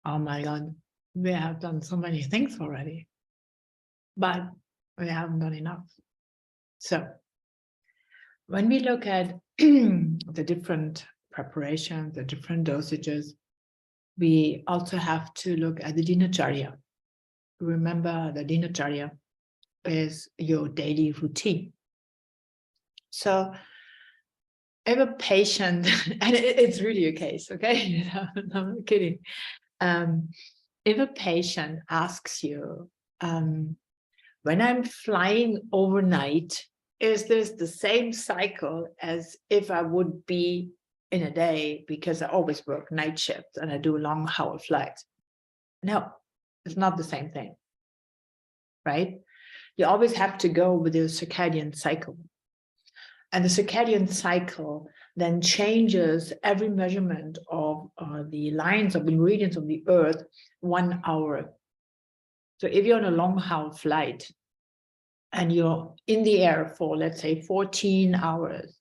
oh my God, we have done so many things already, but we haven't done enough. So when we look at the different preparations, the different dosages, we also have to look at the dinacharya. Remember, the dinacharya is your daily routine. So if a patient, and it's really a case, okay? I'm not kidding. If a patient asks you, when I'm flying overnight, is this the same cycle as if I would be in a day, because I always work night shifts and I do long haul flights? No, it's not the same thing, right? You always have to go with your circadian cycle. And the circadian cycle then changes every measurement of the lines of ingredients of the earth 1 hour. So if you're on a long haul flight and you're in the air for, let's say, 14 hours,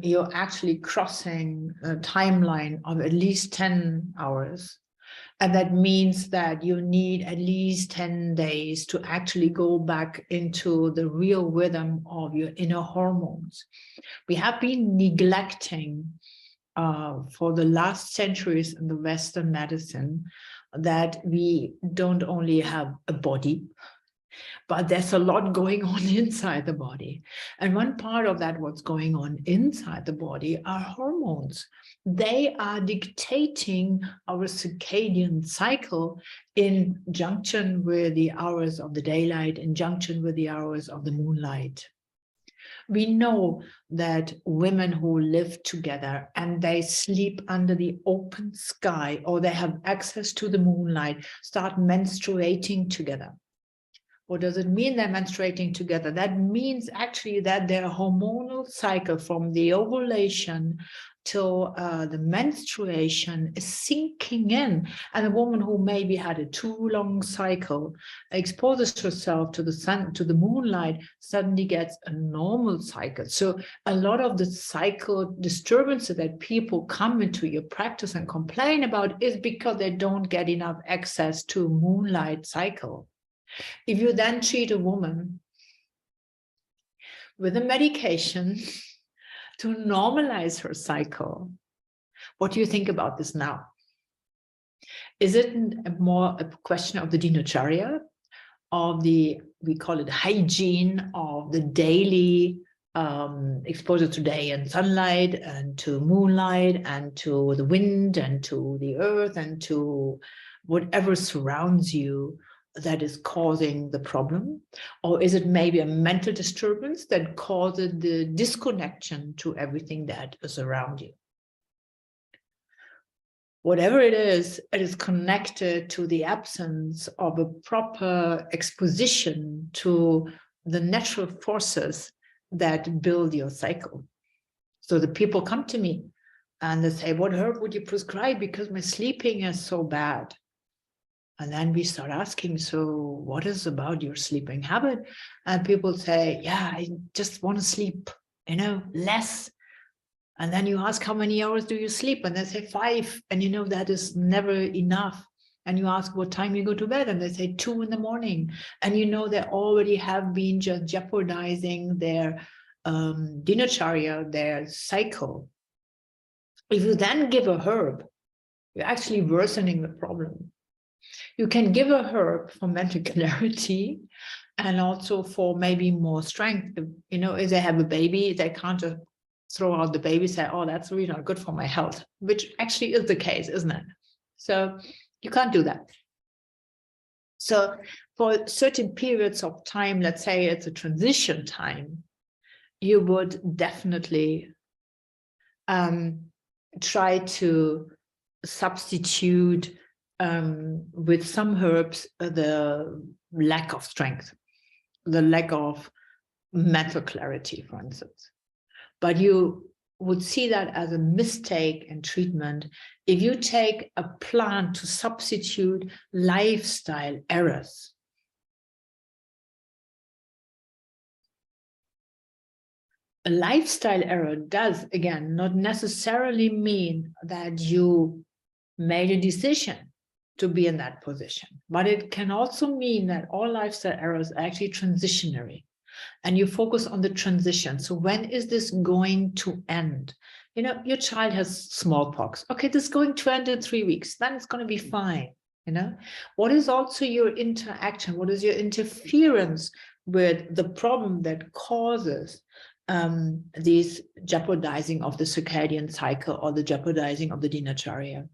you're actually crossing a timeline of at least 10 hours. And that means that you need at least 10 days to actually go back into the real rhythm of your inner hormones. We have been neglecting for the last centuries in the Western medicine that we don't only have a body, but there's a lot going on inside the body. And one part of that, what's going on inside the body, are hormones. They are dictating our circadian cycle in junction with the hours of the daylight, in junction with the hours of the moonlight. We know that women who live together and they sleep under the open sky, or they have access to the moonlight, start menstruating together. What does it mean they're menstruating together? That means actually that their hormonal cycle from the ovulation till the menstruation is sinking in. And a woman who maybe had a too long cycle exposes herself to the sun, to the moonlight, suddenly gets a normal cycle. So a lot of the cycle disturbances that people come into your practice and complain about is because they don't get enough access to moonlight cycle. If you then treat a woman with a medication to normalize her cycle, what do you think about this now? Is it more a question of the dinacharya, of the, we call it hygiene, of the daily exposure to day and sunlight and to moonlight and to the wind and to the earth and to whatever surrounds you that is causing the problem? Or is it maybe a mental disturbance that causes the disconnection to everything that is around you? Whatever it is connected to the absence of a proper exposition to the natural forces that build your cycle. So the people come to me and they say, what herb would you prescribe? Because my sleeping is so bad. And then we start asking, so what is about your sleeping habit? And people say, yeah, I just want to sleep, less. And then you ask, how many hours do you sleep? And they say 5. And that is never enough. And you ask what time you go to bed, and they say 2 in the morning. And they already have been just jeopardizing their dinacharya, their cycle. If you then give a herb, you're actually worsening the problem. You can give a herb for mental clarity and also for maybe more strength. If they have a baby, they can't just throw out the baby and say, oh, that's really not good for my health, which actually is the case, isn't it? So you can't do that. So for certain periods of time, let's say it's a transition time, you would definitely try to substitute with some herbs the lack of strength, the lack of mental clarity, for instance. But you would see that as a mistake in treatment if you take a plant to substitute lifestyle errors. A lifestyle error does, again, not necessarily mean that you made a decision to be in that position. But it can also mean that all lifestyle errors are actually transitionary, and you focus on the transition. So when is this going to end? You know, your child has smallpox. Okay, this is going to end in 3 weeks. Then it's going to be fine. You know, what is also your interaction? What is your interference with the problem that causes these jeopardizing of the circadian cycle or the jeopardizing of the dinacharya?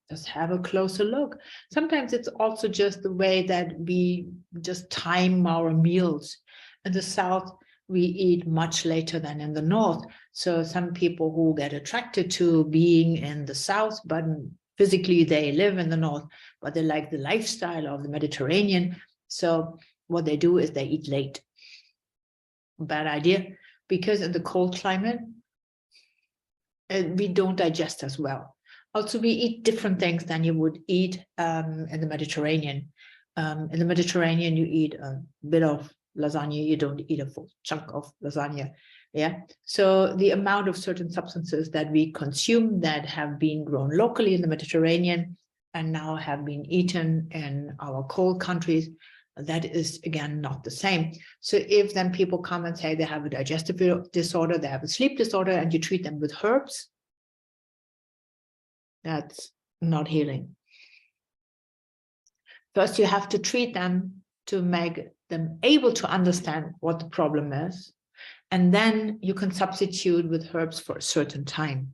Just have a closer look. Sometimes it's also just the way that we just time our meals. In the South, we eat much later than in the North. So some people who get attracted to being in the South, but physically they live in the North, but they like the lifestyle of the Mediterranean. So what they do is they eat late. Bad idea, because in the cold climate, we don't digest as well. Also, we eat different things than you would eat in the Mediterranean. In the Mediterranean, you eat a bit of lasagna, you don't eat a full chunk of lasagna. Yeah. So the amount of certain substances that we consume that have been grown locally in the Mediterranean and now have been eaten in our cold countries, that is, again, not the same. So if then people come and say they have a digestive disorder, they have a sleep disorder, and you treat them with herbs, that's not healing. First, you have to treat them to make them able to understand what the problem is. And then you can substitute with herbs for a certain time.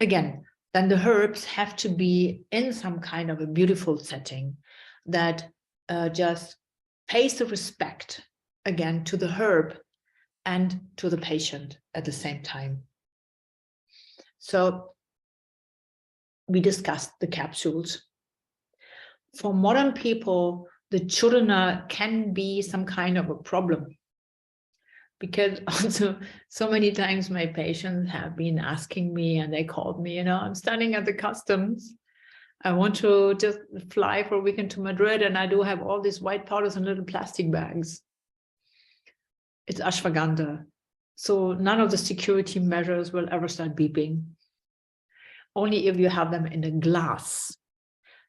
Again, then the herbs have to be in some kind of a beautiful setting that just pays the respect, again, to the herb and to the patient at the same time. So we discussed the capsules. For modern people, the churna can be some kind of a problem, because also so many times my patients have been asking me, and they called me, you know, I'm standing at the customs. I want to just fly for a weekend to Madrid, and I do have all these white powders in little plastic bags. It's ashwagandha. So none of the security measures will ever start beeping. Only if you have them in a glass.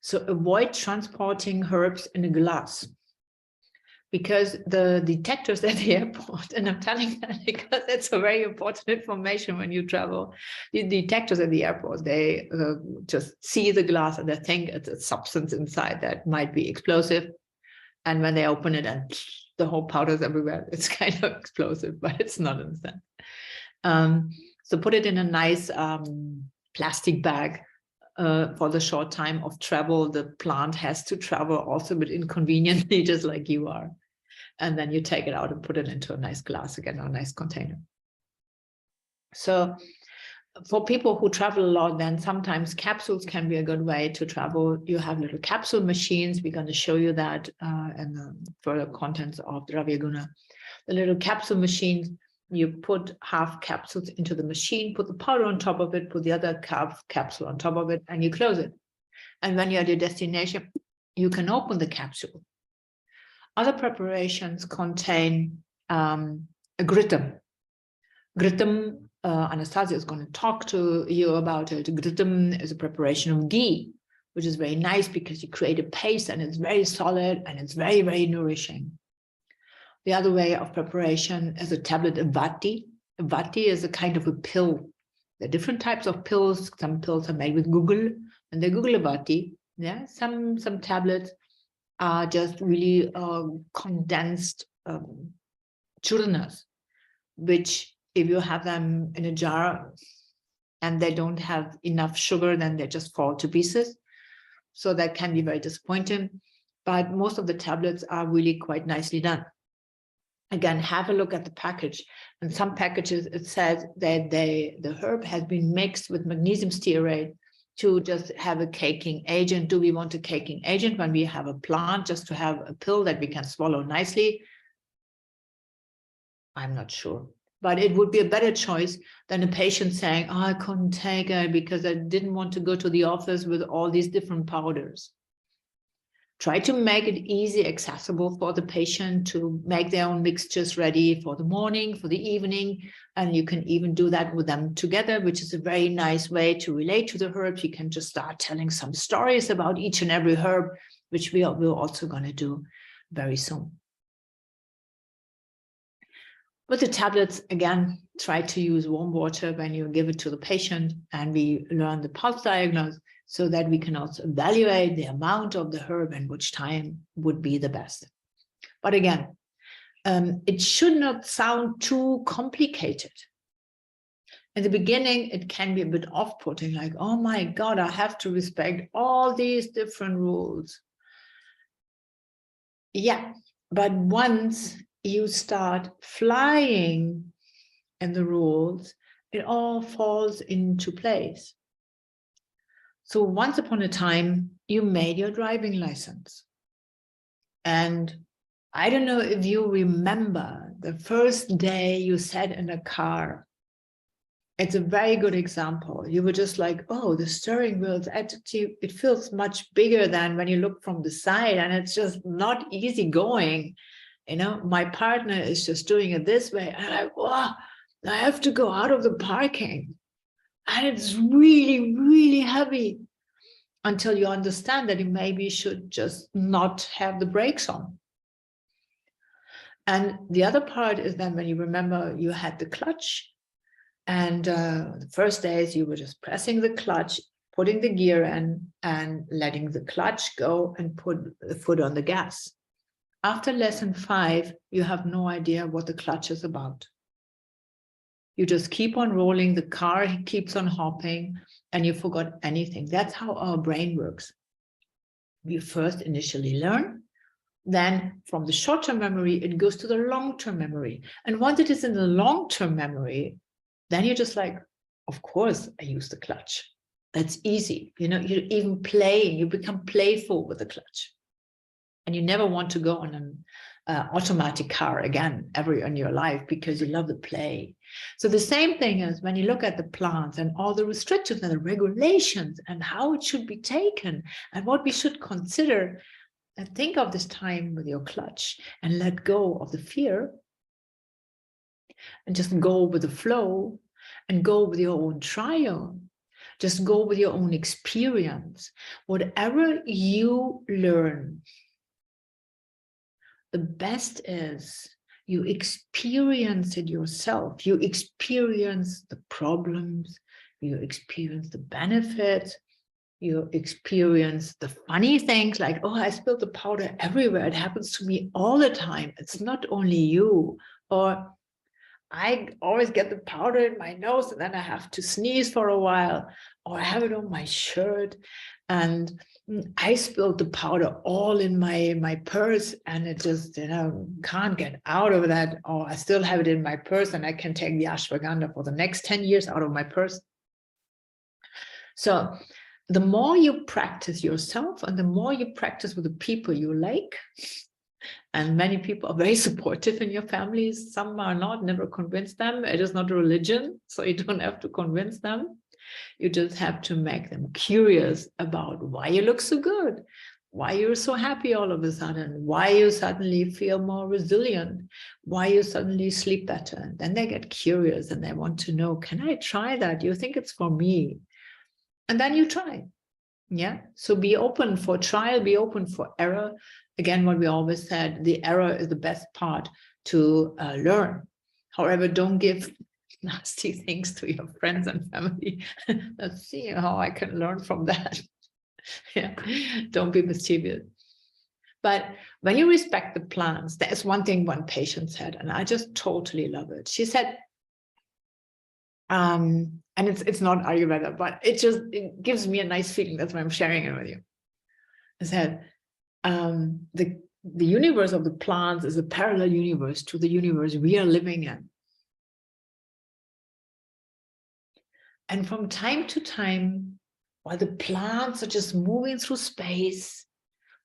So avoid transporting herbs in a glass, because the detectors at the airport, and I'm telling that because it's a very important information when you travel, the detectors at the airport, they just see the glass and they think it's a substance inside that might be explosive. And when they open it and the whole powder's everywhere, it's kind of explosive, but it's not in the sense. So put it in a nice plastic bag. For the short time of travel, the plant has to travel also, but inconveniently, just like you are. And then you take it out and put it into a nice glass again, or a nice container. So for people who travel a lot, then sometimes capsules can be a good way to travel. You have little capsule machines. We're going to show you that in the further contents of the Ravyaguna. The little capsule machines, you put half capsules into the machine, put the powder on top of it, put the other capsule on top of it, and you close it. And when you're at your destination, you can open the capsule. Other preparations contain a gritam. Gritam, Anastasia is going to talk to you about it. Gritam is a preparation of ghee, which is very nice because you create a paste and it's very solid and it's very, very nourishing. The other way of preparation is a tablet of vati. Vati is a kind of a pill. There are different types of pills. Some pills are made with gugul, and they're gugul vati. Yeah, some tablets are just really condensed churnas, which if you have them in a jar and they don't have enough sugar, then they just fall to pieces. So that can be very disappointing. But most of the tablets are really quite nicely done. Again, have a look at the package. In some packages, it says that the herb has been mixed with magnesium stearate to just have a caking agent. Do we want a caking agent when we have a plant just to have a pill that we can swallow nicely? I'm not sure. But it would be a better choice than a patient saying, oh, I couldn't take it because I didn't want to go to the office with all these different powders. Try to make it easy, accessible for the patient to make their own mixtures ready for the morning, for the evening. And you can even do that with them together, which is a very nice way to relate to the herbs. You can just start telling some stories about each and every herb, which we're also going to do very soon. With the tablets, again, try to use warm water when you give it to the patient, and we learn the pulse diagnosis so that we can also evaluate the amount of the herb and which time would be the best. But again, it should not sound too complicated. In the beginning, it can be a bit off-putting, like, oh my God, I have to respect all these different rules. Yeah, but once you start flying in the rules, it all falls into place. So once upon a time, you made your driving license. And I don't know if you remember the first day you sat in a car. It's a very good example. You were just like, oh, the steering wheel's attitude, it feels much bigger than when you look from the side, and it's just not easy going. You know, my partner is just doing it this way. And I'm like, wow, I have to go out of the parking. And it's really, really heavy, until you understand that you maybe should just not have the brakes on. And the other part is then when you remember you had the clutch, and the first days you were just pressing the clutch, putting the gear in, and letting the clutch go and put the foot on the gas. After lesson 5, you have no idea what the clutch is about. You just keep on rolling, the car keeps on hopping, and you forgot anything. That's how our brain works. We first initially learn, then from the short-term memory, it goes to the long-term memory. And once it is in the long-term memory, then you're just like, of course, I use the clutch. That's easy. You know, you're even playing, you become playful with the clutch. And you never want to go on an automatic car again ever in your life, because you love the play. So the same thing is when you look at the plants and all the restrictions and the regulations and how it should be taken and what we should consider, and think of this time with your clutch and let go of the fear and just go with the flow and go with your own trial. Just go with your own experience. Whatever you learn, the best is you experience it yourself. You experience the problems, you experience the benefits, you experience the funny things like, oh, I spilled the powder everywhere. It happens to me all the time. It's not only you. Or I always get the powder in my nose and then I have to sneeze for a while, or I have it on my shirt and I spilled the powder all in my purse and it just, you know, can't get out of that, or I still have it in my purse and I can take the ashwagandha for the next 10 years out of my purse. So the more you practice yourself and the more you practice with the people you like, and many people are very supportive in your families, some are not, never convince them. It is not a religion, so you don't have to convince them. You just have to make them curious about why you look so good, why you're so happy all of a sudden, why you suddenly feel more resilient, why you suddenly sleep better. And then they get curious and they want to know, can I try that? You think it's for me? And then you try. Yeah. So be open for trial, be open for error. Again, what we always said, the error is the best part to learn. However, don't give nasty things to your friends and family. Let's see how I can learn from that. Yeah. Don't be mischievous. But when you respect the plants, there's one thing one patient said, and I just totally love it. She said, and it's not Ayurveda, but it gives me a nice feeling. That's why I'm sharing it with you. I said, the universe of the plants is a parallel universe to the universe we are living in. And from time to time, while the plants are just moving through space,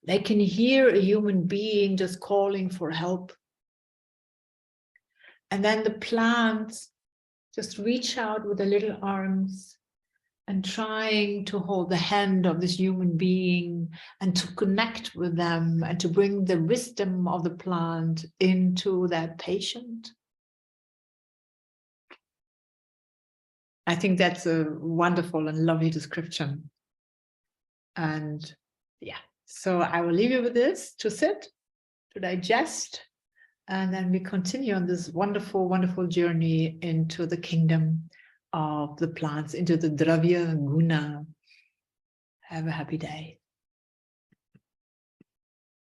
they can hear a human being just calling for help. And then the plants just reach out with their little arms and trying to hold the hand of this human being and to connect with them and to bring the wisdom of the plant into that patient. I think that's a wonderful and lovely description. And yeah, so I will leave you with this to sit, to digest, and then we continue on this wonderful, wonderful journey into the kingdom of the plants, into the Dravya Guna. Have a happy day.